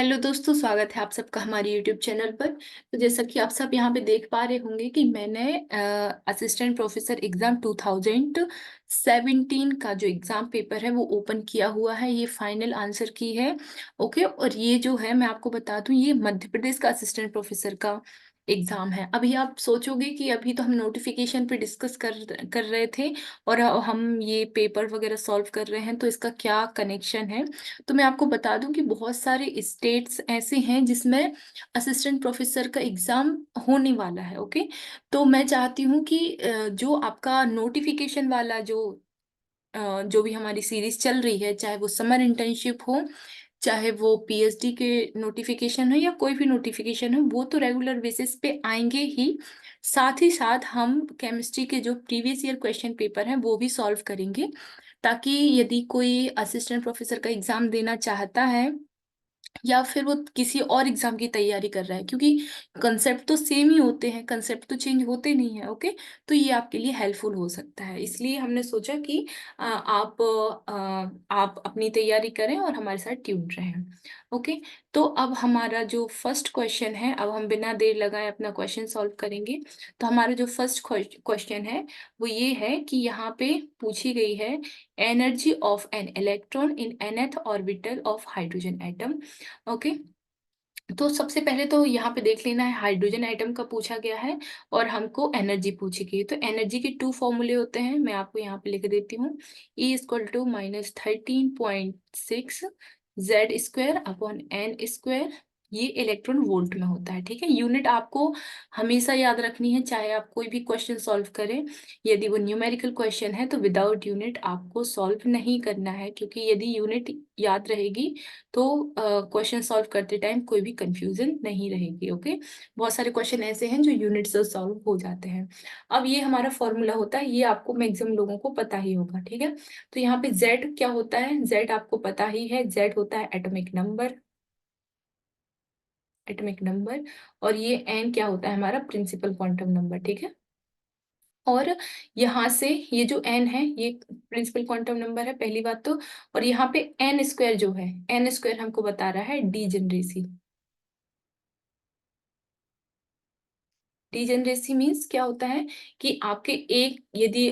Hello दोस्तों, स्वागत है आप सबका हमारे यूट्यूब चैनल पर। तो जैसा कि आप सब यहाँ पे देख पा रहे होंगे कि मैंने असिस्टेंट प्रोफेसर एग्जाम 2017 का जो एग्जाम पेपर है वो ओपन किया हुआ है। ये फाइनल आंसर की है। ओके, और ये जो है मैं आपको बता दूं, ये मध्य प्रदेश का असिस्टेंट प्रोफेसर का एग्जाम है। अभी आप सोचोगे कि अभी तो हम नोटिफिकेशन पे डिस्कस कर रहे थे और हम ये पेपर वगैरह सॉल्व कर रहे हैं, तो इसका क्या कनेक्शन है। तो मैं आपको बता दूं कि बहुत सारे स्टेट्स ऐसे हैं जिसमें असिस्टेंट प्रोफेसर का एग्जाम होने वाला है। ओके, तो मैं चाहती हूँ कि जो आपका नोटिफिकेशन वाला जो भी हमारी सीरीज चल रही है, चाहे वो समर इंटर्नशिप हो, चाहे वो पीएचडी के नोटिफिकेशन हो या कोई भी नोटिफिकेशन हो, वो तो रेगुलर बेसिस पे आएंगे ही। साथ ही साथ हम केमिस्ट्री के जो प्रीवियस ईयर क्वेश्चन पेपर हैं वो भी सॉल्व करेंगे, ताकि यदि कोई असिस्टेंट प्रोफेसर का एग्जाम देना चाहता है या फिर वो किसी और एग्जाम की तैयारी कर रहा है, क्योंकि कंसेप्ट तो सेम ही होते हैं, कंसेप्ट तो चेंज होते नहीं है। ओके, तो ये आपके लिए हेल्पफुल हो सकता है। इसलिए हमने सोचा कि आप अपनी तैयारी करें और हमारे साथ ट्यून रहें। ओके, तो अब हमारा जो फर्स्ट क्वेश्चन है, अब हम बिना देर लगाए अपना क्वेश्चन सॉल्व करेंगे। तो हमारा जो फर्स्ट क्वेश्चन है वो ये है कि यहाँ पे पूछी गई है energy of N electron in nth orbital of hydrogen atom. Okay, तो सबसे पहले तो यहाँ पे देख लेना है, हाइड्रोजन एटम का पूछा गया है और हमको एनर्जी पूछी गई है। तो एनर्जी के टू फॉर्मूले होते हैं, मैं आपको यहाँ पे लिख देती हूँ। E = -13.6 Z² upon N²। ये इलेक्ट्रॉन वोल्ट में होता है। ठीक है, यूनिट आपको हमेशा याद रखनी है, चाहे आप कोई भी क्वेश्चन सॉल्व करें। यदि वो न्यूमेरिकल क्वेश्चन है तो विदाउट यूनिट आपको सॉल्व नहीं करना है, क्योंकि यदि यूनिट याद रहेगी तो क्वेश्चन सॉल्व करते टाइम कोई भी कंफ्यूजन नहीं रहेगी। ओके, बहुत सारे क्वेश्चन ऐसे हैं जो यूनिट से सॉल्व हो जाते हैं। अब ये हमारा फॉर्मूला होता है, ये आपको मैक्सिमम लोगों को पता ही होगा। ठीक है, तो यहाँ पे जेड क्या होता है, जेड आपको पता ही है, जेड होता है एटॉमिक नंबर। Atomic number. और ये एन क्या होता है, हमारा प्रिंसिपल क्वांटम नंबर। ठीक है, और यहाँ से ये जो एन है ये प्रिंसिपल क्वांटम नंबर है, पहली बात तो। और यहाँ पे N² जो है, N² हमको बता रहा है डीजेनरेसी। डीजेनरेसी मीन्स क्या होता है कि आपके एक यदि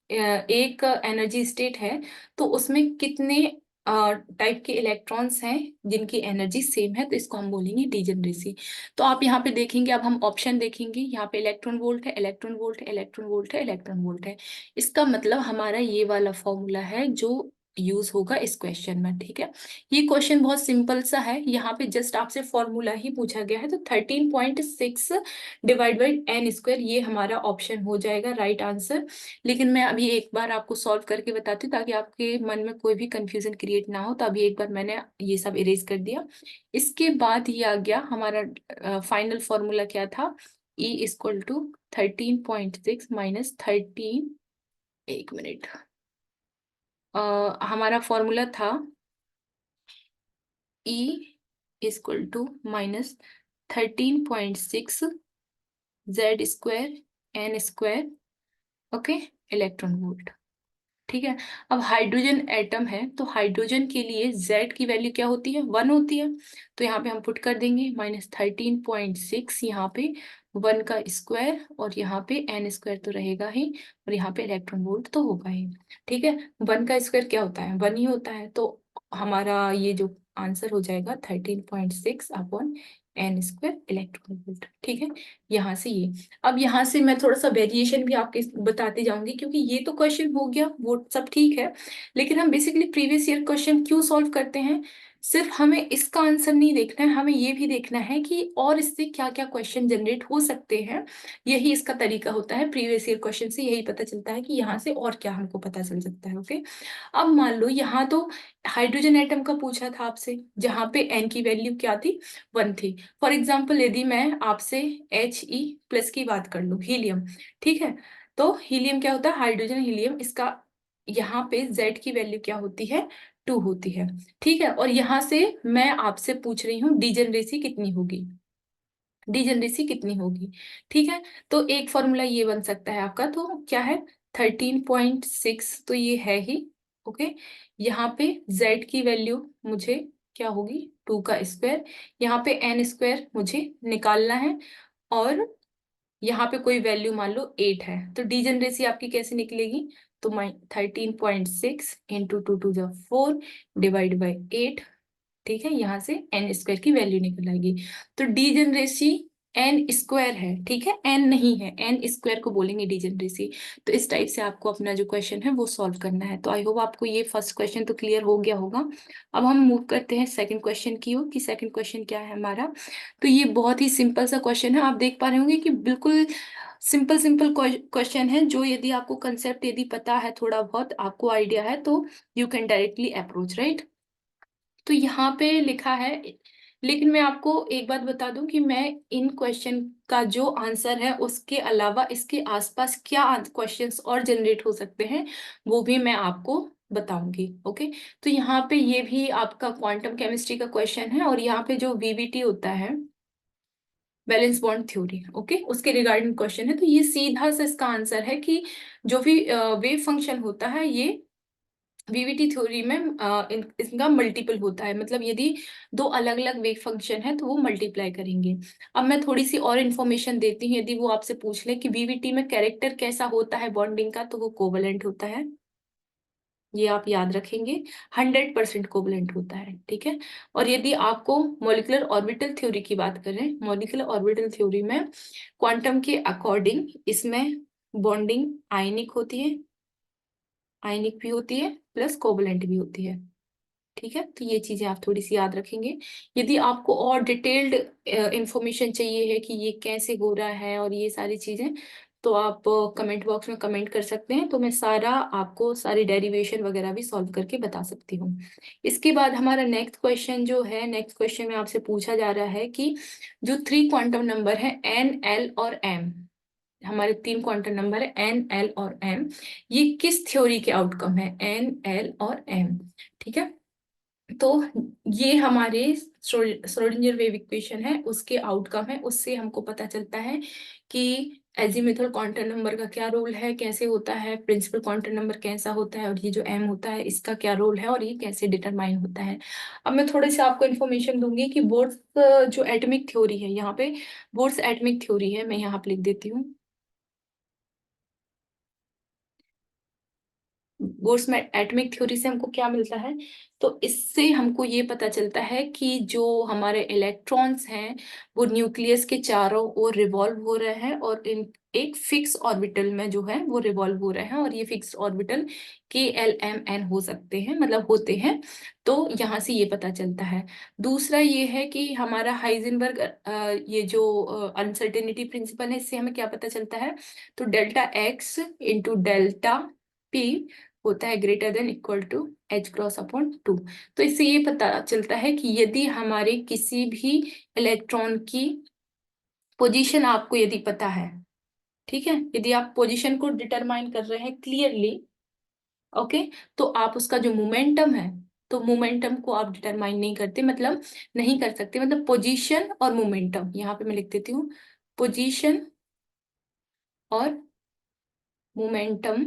एक एनर्जी स्टेट है तो उसमें कितने टाइप के इलेक्ट्रॉन्स हैं जिनकी एनर्जी सेम है, तो इसको हम बोलेंगे डीजेनरेसी। तो आप यहाँ पे देखेंगे, अब हम ऑप्शन देखेंगे, यहाँ पे इलेक्ट्रॉन वोल्ट है, इलेक्ट्रॉन वोल्ट है, इलेक्ट्रॉन वोल्ट है, इलेक्ट्रॉन वोल्ट है। इसका मतलब हमारा ये वाला फॉर्मूला है जो यूज होगा इस क्वेश्चन में। ठीक है, ये क्वेश्चन बहुत सिंपल सा है, यहाँ पे जस्ट आपसे फॉर्मूला ही पूछा गया है। तो 13.6 /n², ये हमारा ऑप्शन हो जाएगा राइट आंसर। लेकिन मैं अभी एक बार आपको सॉल्व करके बताती हूँ, ताकि आपके मन में कोई भी कंफ्यूजन क्रिएट ना हो। तो अभी एक बार मैंने ये सब इरेज कर दिया। इसके बाद ये आ गया हमारा फाइनल फॉर्मूला क्या था, E = 13.6 - 13। एक मिनट, हमारा फॉर्मूला था E = -13.6 Z²N²। Okay, electron volt. ठीक है, अब हाइड्रोजन एटम है तो हाइड्रोजन के लिए Z की वैल्यू क्या होती है, 1 होती है। तो यहाँ पे हम पुट कर देंगे -13.6, यहाँ पे 1 का स्क्वायर और यहाँ पे N² तो रहेगा ही, और यहाँ पे इलेक्ट्रॉन वोल्ट तो होगा ही। ठीक है, 1 का स्क्वायर क्या होता है, 1 ही होता है। तो हमारा ये जो आंसर हो जाएगा 13.6/n² इलेक्ट्रॉन वोल्ट। ठीक है, यहाँ से ये। अब यहाँ से मैं थोड़ा सा वेरिएशन भी आपके बताते जाऊंगी, क्योंकि ये तो क्वेश्चन हो गया वो सब ठीक है, लेकिन हम बेसिकली प्रीवियस ईयर क्वेश्चन क्यों सॉल्व करते हैं, सिर्फ हमें इसका आंसर नहीं देखना है, हमें ये भी देखना है कि और इससे क्या क्या क्वेश्चन जनरेट हो सकते हैं। यही इसका तरीका होता है, प्रीवियस ईयर क्वेश्चन से यही पता चलता है कि यहाँ से और क्या हमको पता चल सकता है। ओके, अब मान लो यहाँ तो हाइड्रोजन एटम का पूछा था आपसे, जहाँ पे एन की वैल्यू क्या थी, 1 थी। फॉर एग्जाम्पल यदि मैं आपसे He+ की बात कर लूँ, हीलियम। ठीक है, तो हीलियम क्या होता है, हाइड्रोजन हीलियम, इसका यहाँ पे Z की वैल्यू क्या होती है, 2 होती है। ठीक है, और यहाँ से मैं आपसे पूछ रही हूँ डीजेनरेसी कितनी होगी, डीजेनरेसी कितनी होगी। ठीक है, तो एक फॉर्मूला ये बन सकता है आपका, तो क्या है 13.6, तो ये है ही। ओके, यहाँ पे Z की वैल्यू मुझे क्या होगी, 2 का स्क्वायर। यहाँ पे n² मुझे निकालना है, और यहाँ पे कोई वैल्यू मान लो 8 है, तो डीजनरेसी आपकी कैसे निकलेगी, तो 13.6 into 2 to the 4 divide by 8। ठीक है, यहाँ से n² की वैल्यू निकल आएगी। तो डीजनरेसी n² है, ठीक है, n नहीं है, n² को बोलेंगे डीजनरेसी। तो इस टाइप से आपको अपना जो क्वेश्चन है वो सॉल्व करना है। तो आई होप आपको ये फर्स्ट क्वेश्चन तो क्लियर हो गया होगा। अब हम मूव करते हैं सेकंड क्वेश्चन की ओर, कि सेकंड क्वेश्चन क्या है हमारा। तो ये बहुत ही सिंपल सा क्वेश्चन है, आप देख पा रहे होंगे कि बिल्कुल सिंपल सिंपल क्वेश्चन है, जो यदि आपको कंसेप्ट यदि पता है, थोड़ा बहुत आपको आइडिया है, तो you can directly approach, right. तो यहाँ पे लिखा है, लेकिन मैं आपको एक बात बता दूं कि मैं इन क्वेश्चन का जो आंसर है उसके अलावा इसके आसपास क्या क्वेश्चंस और जनरेट हो सकते हैं वो भी मैं आपको बताऊंगी। ओके, तो यहाँ पे ये भी आपका क्वांटम केमिस्ट्री का क्वेश्चन है, और यहाँ पे जो वीवीटी होता है, बैलेंस बॉन्ड थ्योरी, ओके, उसके रिगार्डिंग क्वेश्चन है। तो ये सीधा सा इसका आंसर है कि जो भी वेव फंक्शन होता है, ये वीवीटी थ्योरी में इनका मल्टीपल होता है, मतलब यदि दो अलग अलग वेव फंक्शन है तो वो मल्टीप्लाई करेंगे। अब मैं थोड़ी सी और इन्फॉर्मेशन देती हूँ, यदि वो आपसे पूछ ले कि वीवीटी में कैरेक्टर कैसा होता है बॉन्डिंग का, तो वो कोवलेंट होता है, ये आप याद रखेंगे, 100% कोवलेंट होता है, ठीक है। और यदि आपको मॉलिक्यूलर ऑर्बिटल थ्योरी की बात करें, मॉलिक्यूलर ऑर्बिटल थ्योरी में क्वांटम के अकॉर्डिंग इसमें बॉन्डिंग आयनिक होती है, आयनिक भी होती है प्लस कोवलेंट भी होती है, ठीक है। तो ये चीजें आप थोड़ी सी याद रखेंगे। यदि आपको और डिटेल्ड इंफॉर्मेशन चाहिए है कि ये कैसे हो रहा है और ये सारी चीजें, तो आप कमेंट बॉक्स में कमेंट कर सकते हैं, तो मैं सारा आपको सारी डेरिवेशन वगैरह भी सॉल्व करके बता सकती हूँ। इसके बाद हमारा नेक्स्ट क्वेश्चन जो है, नेक्स्ट क्वेश्चन में आपसे पूछा जा रहा है कि जो 3 क्वांटम नंबर है n, l और m, हमारे 3 क्वांटम नंबर है n, l और m, ये किस थ्योरी के आउटकम है, n, l और m, ठीक है। तो ये हमारे श्रोडिंगर वेव इक्वेशन है, उसके आउटकम है, उससे हमको पता चलता है कि एजीमुथल क्वांटम नंबर का क्या रोल है, कैसे होता है, प्रिंसिपल क्वांटम नंबर कैसा होता है, और ये जो एम होता है इसका क्या रोल है, और ये कैसे डिटरमाइन होता है। अब मैं थोड़े से आपको इन्फॉर्मेशन दूंगी कि बोर्ड्स जो एटॉमिक थ्योरी है, यहाँ पे बोर्ड्स एटॉमिक थ्योरी है, मैं यहाँ पे लिख देती हूँ। बोर्स में एटॉमिक थ्योरी से हमको क्या मिलता है, तो इससे हमको ये पता चलता है कि जो हमारे इलेक्ट्रॉन्स हैं वो न्यूक्लियस के चारों ओर रिवॉल्व हो रहे हैं, और इन एक फिक्स ऑर्बिटल में जो है वो रिवॉल्व हो रहे हैं, और ये fix orbital k, l, m, n हो सकते हैं, मतलब होते हैं। तो यहाँ से ये पता चलता है। दूसरा ये है कि हमारा हाइजेनबर्ग ये जो अनसर्टेनिटी प्रिंसिपल है, इससे हमें क्या पता चलता है, तो delta x into delta p होता है greater than equal to h×/2। तो इससे ये पता चलता है कि यदि हमारे किसी भी इलेक्ट्रॉन की पोजीशन आपको यदि पता है, ठीक है, यदि आप पोजीशन को डिटरमाइन कर रहे हैं क्लियरली, ओके, तो आप उसका जो मोमेंटम है, तो मोमेंटम को आप डिटरमाइन नहीं करते, मतलब नहीं कर सकते, मतलब पोजीशन और मोमेंटम, यहाँ पे मैं लिख देती हूँ, पोजीशन और मोमेंटम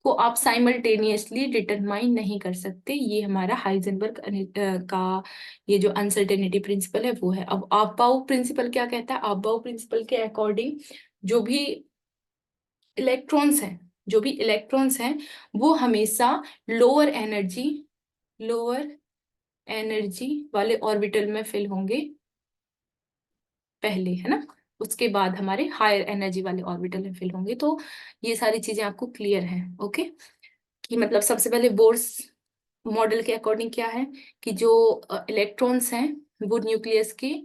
को आप साइमल्टेनियसली डिटरमाइन नहीं कर सकते। ये हमारा हाइजेनबर्ग का ये जो अनसर्टेनिटी प्रिंसिपल है वो है। अब अबाउ प्रिंसिपल क्या कहता है, अबाउ प्रिंसिपल के अकॉर्डिंग जो भी इलेक्ट्रॉन्स हैं, जो भी इलेक्ट्रॉन्स हैं वो हमेशा लोअर एनर्जी, लोअर एनर्जी वाले ऑर्बिटल में फिल होंगे पहले, है ना, उसके बाद हमारे हायर एनर्जी वाले ऑर्बिटल में फिल होंगे। तो ये सारी चीजें आपको क्लियर है, ओके, कि मतलब सबसे पहले बोर्स मॉडल के अकॉर्डिंग क्या है कि जो इलेक्ट्रॉन्स हैं वो न्यूक्लियस के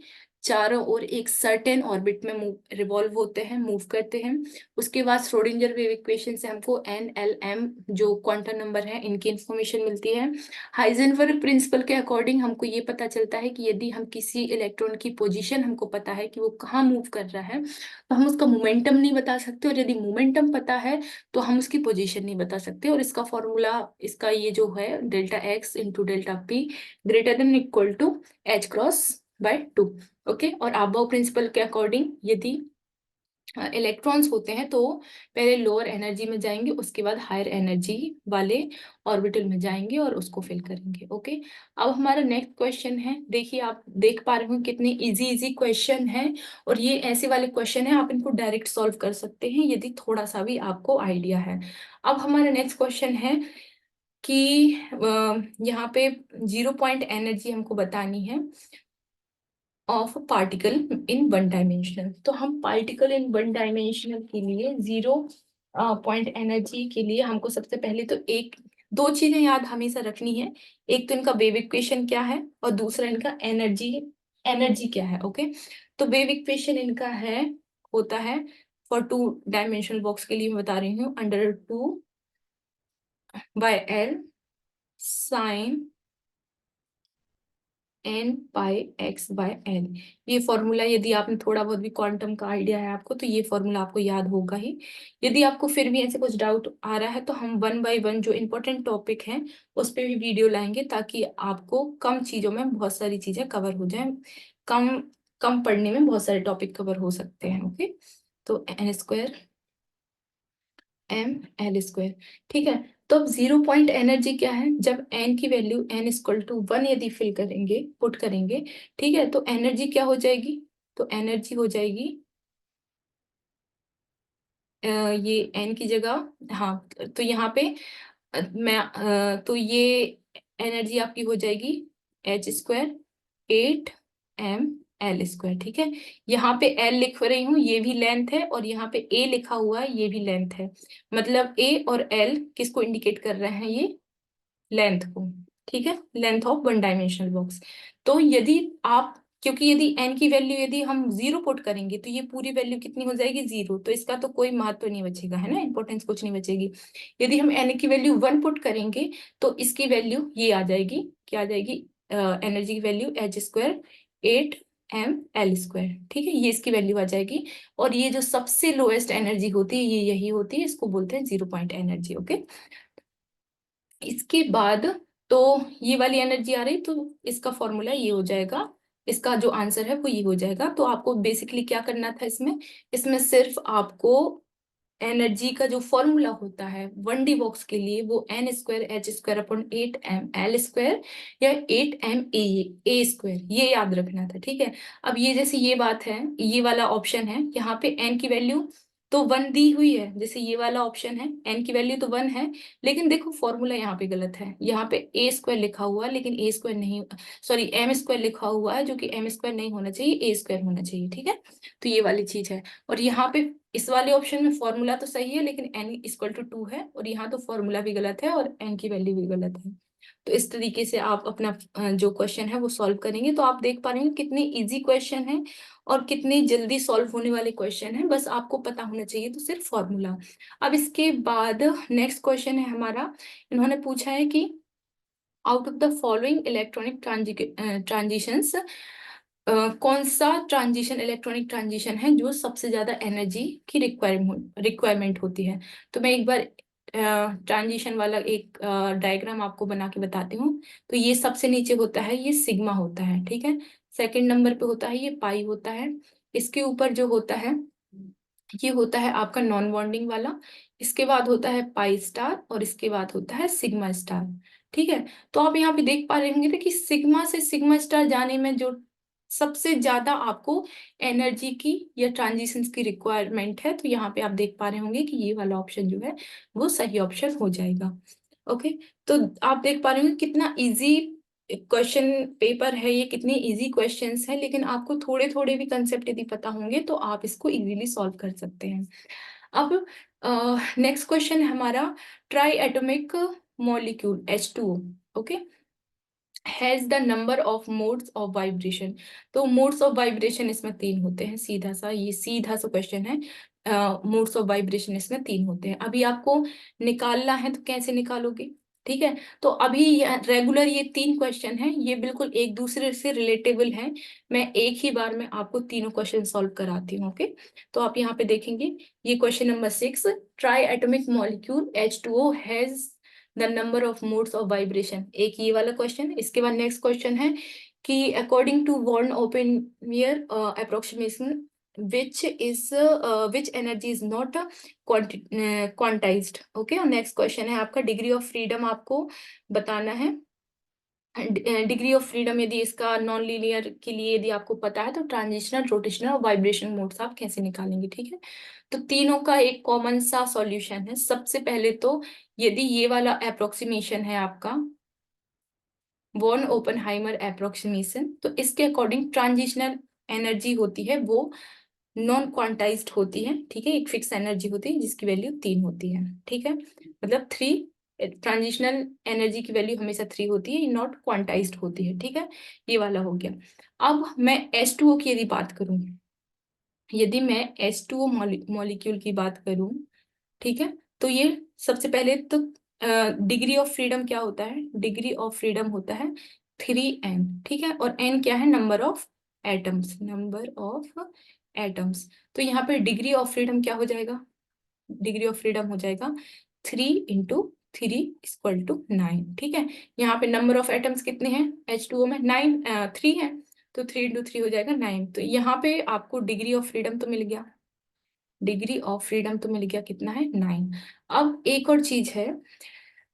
चारों ओर एक सर्टेन ऑर्बिट में रिवॉल्व होते हैं, मूव करते हैं। उसके बाद श्रोडिंगर वेव इक्वेशन से हमको n, l, m जो क्वांटम नंबर है इनकी इंफॉर्मेशन मिलती है। हाइजेनबर्ग प्रिंसिपल के अकॉर्डिंग हमको ये पता चलता है कि यदि हम किसी इलेक्ट्रॉन की पोजीशन हमको पता है कि वो कहाँ मूव कर रहा है, तो हम उसका मोमेंटम नहीं बता सकते, और यदि मोमेंटम पता है तो हम उसकी पोजीशन नहीं बता सकते। और इसका फॉर्मूला, इसका ये जो है delta x into delta p greater than equal to h×/2, okay. और अबाउ प्रिंसिपल के अकॉर्डिंग यदि इलेक्ट्रॉन्स होते हैं तो पहले लोअर एनर्जी में जाएंगे, उसके बाद हायर एनर्जी वाले ऑर्बिटल में जाएंगे और उसको फिल करेंगे। ओके, अब हमारा नेक्स्ट क्वेश्चन है, देखिए आप देख पा रहे हो कितने इजी इजी क्वेश्चन हैं, और ये ऐसे वाले क्वेश्चन हैं आप इनको डायरेक्ट सॉल्व कर सकते हैं यदि थोड़ा सा भी आपको आइडिया है। अब हमारा नेक्स्ट क्वेश्चन है कि यहाँ पे 0 पॉइंट एनर्जी हमको बतानी है of particle in one dimensional. तो हम पार्टिकल इन वन डायमेंशनल के लिए 0 पॉइंट एनर्जी के लिए हमको सबसे पहले तो एक दो चीजें याद हमेशा रखनी है। एक तो इनका वेव इक्वेशन क्या है, और दूसरा इनका एनर्जी एनर्जी क्या है। ओके, तो वेव इक्वेशन इनका है होता है फॉर 2 डायमेंशनल बॉक्स के लिए मैं बता रही हूँ, √2/L साइन n πx/L। ये फॉर्मूला यदि आपने थोड़ा बहुत भी क्वांटम का आइडिया है आपको, तो ये फॉर्मूला आपको याद होगा ही। यदि आपको फिर भी ऐसे कुछ डाउट आ रहा है तो हम 1 बाय 1 जो इम्पोर्टेंट टॉपिक है उस पर भी वीडियो लाएंगे, ताकि आपको कम चीजों में बहुत सारी चीजें कवर हो जाए, कम कम पढ़ने में बहुत सारे टॉपिक कवर हो सकते हैं। ओके, तो n² m L², ठीक है। तो अब 0 पॉइंट एनर्जी क्या है, जब n की वैल्यू n=1 यदि फिल करेंगे पुट करेंगे, ठीक है, तो एनर्जी क्या हो जाएगी, तो एनर्जी हो जाएगी ये n की जगह, हाँ तो यहाँ पे तो ये एनर्जी आपकी हो जाएगी h²8mL², ठीक है। यहाँ पे L लिख रही हूँ, ये भी लेंथ है, और यहाँ पे A लिखा हुआ है, ये भी लेंथ है। मतलब A और L किसको इंडिकेट कर रहे हैं, ये लेंथ को, ठीक है, length of one dimensional box. तो यदि आप, क्योंकि यदि n की वैल्यू यदि हम 0 पुट करेंगे तो ये पूरी वैल्यू कितनी हो जाएगी, 0, तो इसका तो कोई महत्व नहीं बचेगा, है ना, इंपॉर्टेंस कुछ नहीं बचेगी। यदि हम n की वैल्यू 1 पुट करेंगे तो इसकी वैल्यू ये आ जाएगी, क्या आ जाएगी, एनर्जी की वैल्यू h²8mL², ठीक है, ये इसकी वैल्यू आ जाएगी। और ये जो सबसे लोएस्ट एनर्जी होती है ये यही होती है, इसको बोलते हैं 0 पॉइंट एनर्जी। ओके, इसके बाद तो ये वाली एनर्जी आ रही, तो इसका फॉर्मूला ये हो जाएगा, इसका जो आंसर है वो ये हो जाएगा। तो आपको बेसिकली क्या करना था इसमें, इसमें सिर्फ आपको एनर्जी का जो फॉर्मूला होता है 1D बॉक्स के लिए, वो n²h²/8mL² या 8m_a² ये याद रखना था, ठीक है। अब ये जैसे ये बात है, ये वाला ऑप्शन है, यहाँ पे n की वैल्यू तो 1 दी हुई है, जैसे ये वाला ऑप्शन है n की वैल्यू तो 1 है, लेकिन देखो फॉर्मूला यहाँ पे गलत है, यहाँ पे a² लिखा हुआ है लेकिन a² नहीं, सॉरी m² लिखा हुआ है, जो कि m² नहीं होना चाहिए, a² होना चाहिए, ठीक है। तो ये वाली चीज है, और यहाँ पे इस वाले ऑप्शन में फॉर्मूला तो सही है लेकिन n=2 है, और यहाँ तो फॉर्मूला भी गलत है और n की वैल्यू भी गलत है। तो इस तरीके से आप अपना जो क्वेश्चन है वो सॉल्व करेंगे, तो आप देख पा रहे हैं कितने इजी क्वेश्चन है और कितनी जल्दी सॉल्व होने वाले क्वेश्चन है, बस आपको पता होना चाहिए तो सिर्फ फॉर्मूला। अब इसके बाद नेक्स्ट क्वेश्चन है हमारा, इन्होंने पूछा है कि out of the following electronic transitions कौन सा ट्रांजिशन इलेक्ट्रॉनिक ट्रांजिशन है जो सबसे ज्यादा एनर्जी की रिक्वायरमेंट होती है। तो मैं एक बार ट्रांजिशन वाला एक डायग्राम आपको बना के बताती हूँ। तो ये सबसे नीचे होता है, ये सिग्मा होता है, ठीक है। सेकंड नंबर पे होता है ये पाई होता है। इसके ऊपर जो होता है ये होता है आपका नॉन बॉन्डिंग वाला। इसके बाद होता है पाई स्टार, और इसके बाद होता है सिग्मा स्टार, ठीक है। तो आप यहाँ पे देख पा रहे होंगे कि सिग्मा से सिग्मा स्टार जाने में जो सबसे ज्यादा आपको एनर्जी की या ट्रांजिशंस की रिक्वायरमेंट है, तो यहाँ पे आप देख पा रहे होंगे कि ये वाला ऑप्शन जो है वो सही ऑप्शन हो जाएगा। ओके, तो आप देख पा रहे होंगे कितना इजी क्वेश्चन पेपर है ये, कितने इजी क्वेश्चंस हैं, लेकिन आपको थोड़े थोड़े भी कंसेप्ट यदि पता होंगे तो आप इसको इजीली सॉल्व कर सकते हैं। अब नेक्स्ट क्वेश्चन है हमारा, try atomic molecule H2O, okay, has the number of modes of vibration. तो मोड्स ऑफ वाइब्रेशन इसमें 3 होते हैं, सीधा सा ये सीधा सा क्वेश्चन है। मोड्स ऑफ वाइब्रेशन इसमें 3 होते हैं, अभी आपको निकालना है तो कैसे निकालोगे, ठीक है। तो अभी रेगुलर ये 3 क्वेश्चन हैं, ये बिल्कुल एक दूसरे से रिलेटेबल हैं। मैं एक ही बार में आपको तीनों क्वेश्चन सॉल्व कराती हूँ। ओके, तो आप यहाँ पे देखेंगे, ये question number 6, try atomic molecule H2O has the number of modes of vibration, एक ये वाला क्वेश्चन। इसके बाद नेक्स्ट क्वेश्चन है कि according to Born Oppenheimer approximation which energy is not quantized. Okay, और नेक्स्ट क्वेश्चन है आपका डिग्री ऑफ फ्रीडम आपको बताना है। डिग्री ऑफ फ्रीडम यदि इसका नॉन लीनियर के लिए यदि आपको पता है तो ट्रांजिशनल, रोटेशनल और वाइब्रेशन मोड्स आप कैसे निकालेंगे, ठीक है। तो तीनों का एक कॉमन सा सॉल्यूशन है। सबसे पहले तो यदि ये वाला अप्रोक्सीमेशन है आपका वॉन ओपनहाइमर अप्रोक्सीमेशन, तो इसके अकॉर्डिंग ट्रांजिशनल एनर्जी होती है वो नॉन क्वांटाइज्ड होती है, ठीक है। एक फिक्स एनर्जी होती है जिसकी वैल्यू 3 होती है, ठीक है। मतलब 3 ट्रांजिशनल एनर्जी की वैल्यू हमेशा 3 होती है, नॉट क्वांटाइज्ड होती है, ठीक है। ये वाला हो गया। अब मैं H2O की यदि बात करूं, यदि मैं H2O मॉलिक्यूल की बात करूं, ठीक है, तो ये सबसे पहले तो डिग्री ऑफ फ्रीडम क्या होता है, डिग्री ऑफ फ्रीडम होता है 3n, ठीक है। और n क्या है, number of atoms, number of atoms. तो यहाँ पे डिग्री ऑफ फ्रीडम क्या हो जाएगा, डिग्री ऑफ फ्रीडम हो जाएगा 3 × 3 = 9, ठीक है। यहाँ पे नंबर ऑफ एटम्स कितने हैं H2O में, 3 है, तो 3 × 3 हो जाएगा 9। तो यहाँ पे आपको डिग्री ऑफ फ्रीडम तो मिल गया, डिग्री ऑफ फ्रीडम तो मिल गया, कितना है 9। अब एक और चीज है,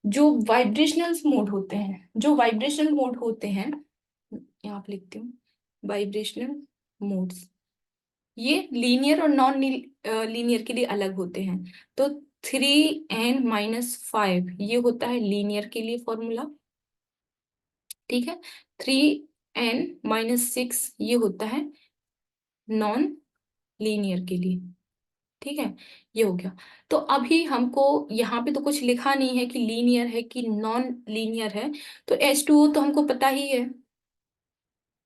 जो वाइब्रेशनल मोड होते हैं, जो वाइब्रेशनल मोड होते हैं, यहाँ पे लिखती हूँ वाइब्रेशनल मोड्स, ये लीनियर और नॉन लीनियर के लिए अलग होते हैं। तो 3n-5 ये होता है लीनियर के लिए फॉर्मूला, ठीक है। 3n-6 ये होता है नॉन लीनियर के लिए, ठीक है। ये हो गया। तो अभी हमको यहाँ पे तो कुछ लिखा नहीं है कि लीनियर है कि नॉन लीनियर है। तो H2O तो हमको पता ही है,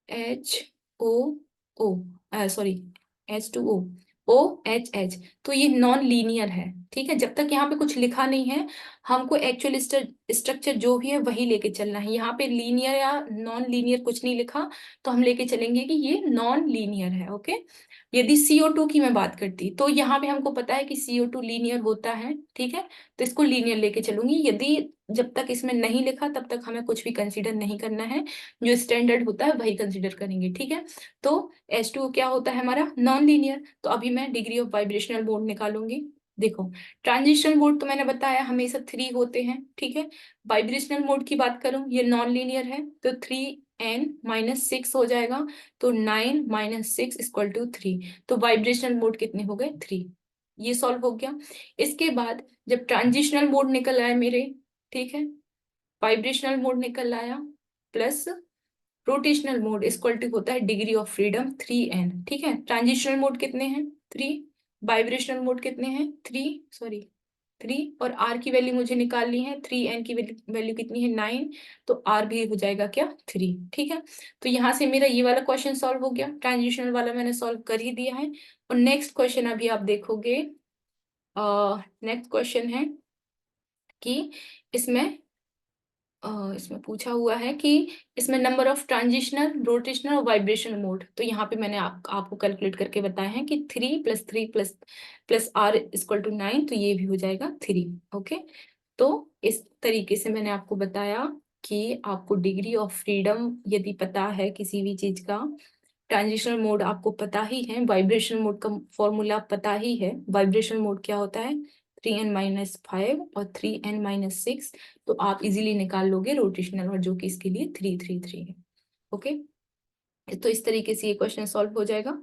HOO, सॉरी H2O, OHH, तो ये नॉन लीनियर है, ठीक है। जब तक यहाँ पे कुछ लिखा नहीं है, हमको एक्चुअल स्ट्रक्चर जो भी है वही लेके चलना है। यहाँ पे लीनियर या नॉन लीनियर कुछ नहीं लिखा, तो हम लेके चलेंगे कि ये नॉन लीनियर है, ओके। यदि CO2 की मैं बात करती, तो यहाँ पे हमको पता है कि CO2 लीनियर होता है, ठीक है। तो इसको लीनियर लेके चलूंगी। यदि जब तक इसमें नहीं लिखा तब तक हमें कुछ भी कंसीडर नहीं करना है, जो स्टैंडर्ड होता है वही कंसीडर करेंगे, ठीक है। तो H2O क्या होता है हमारा, नॉन लीनियर। तो अभी मैं डिग्री ऑफ वाइब्रेशनल मोड निकालूंगी। देखो, ट्रांजिशनल मोड तो मैंने बताया हमेशा 3 होते हैं, ठीक है। वाइब्रेशनल मोड की बात करूं, ये नॉन लीनियर है, तो 3n-6 हो जाएगा, तो 9 - 6 = 3। तो वाइब्रेशनल मोड कितने हो गए, 3। ये सॉल्व हो गया। इसके बाद जब ट्रांजिशनल मोड निकल आए मेरे, ठीक है, वाइब्रेशनल मोड निकल आया plus rotational mode equal to होता है डिग्री ऑफ फ्रीडम 3n, ठीक है। ट्रांजिशनल मोड कितने हैं, 3। वाइब्रेशनल मोड कितने हैं, 3 और r की वैल्यू मुझे निकालनी है, 3n की वैल्यू कितनी है, 9। तो r भी हो जाएगा क्या, 3, ठीक है। तो यहाँ से मेरा ये वाला क्वेश्चन सॉल्व हो गया, ट्रांजिशनल वाला मैंने सॉल्व कर ही दिया है। और नेक्स्ट क्वेश्चन अभी आप देखोगे, नेक्स्ट क्वेश्चन है कि इसमें इसमें पूछा हुआ है कि इसमें नंबर ऑफ ट्रांजिशनल, रोटेशनल और वाइब्रेशनल मोड, तो यहाँ पे मैंने आपको कैलकुलेट करके बताया है कि 3 + 3 + r = 9, तो ये भी हो जाएगा 3, ओके। तो इस तरीके से मैंने आपको बताया कि आपको डिग्री ऑफ फ्रीडम यदि पता है किसी भी चीज का, ट्रांजिशनल मोड आपको पता ही है, वाइब्रेशन मोड का फॉर्मूला पता ही है। वाइब्रेशन मोड क्या होता है, 3n-5 और 3n-6, तो आप इजीली निकाल लोगे रोटेशनल, और जो कि इसके लिए 3 3 3 है, ओके। तो इस तरीके से ये क्वेश्चन सॉल्व हो जाएगा।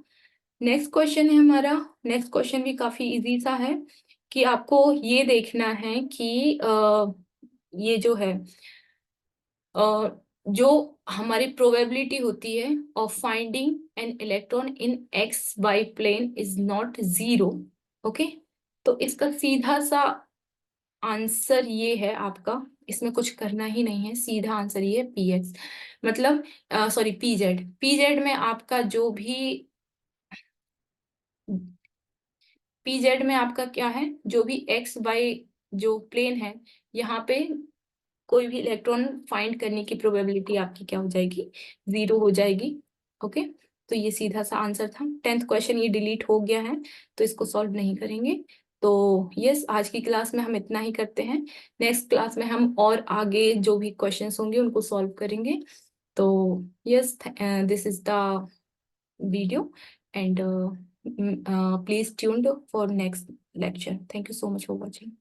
नेक्स्ट क्वेश्चन है हमारा, नेक्स्ट क्वेश्चन भी काफी इजी सा है, कि आपको ये देखना है कि ये जो है जो हमारी प्रोबेबिलिटी होती है of finding an electron in XY plane is not 0, okay. तो इसका सीधा सा आंसर ये है आपका, इसमें कुछ करना ही नहीं है, सीधा आंसर ये है PX, मतलब सॉरी PZ में आपका जो भी, PZ में आपका क्या है, जो भी XY जो प्लेन है, यहाँ पे कोई भी इलेक्ट्रॉन फाइंड करने की प्रोबेबिलिटी आपकी क्या हो जाएगी, 0 हो जाएगी, ओके। तो ये सीधा सा आंसर था। 10th क्वेश्चन ये डिलीट हो गया है, तो इसको सॉल्व नहीं करेंगे। तो यस, आज की क्लास में हम इतना ही करते हैं। नेक्स्ट क्लास में हम और आगे जो भी क्वेश्चंस होंगे उनको सॉल्व करेंगे। तो yes, this is the video and Please tuned for next lecture. Thank you so much for watching.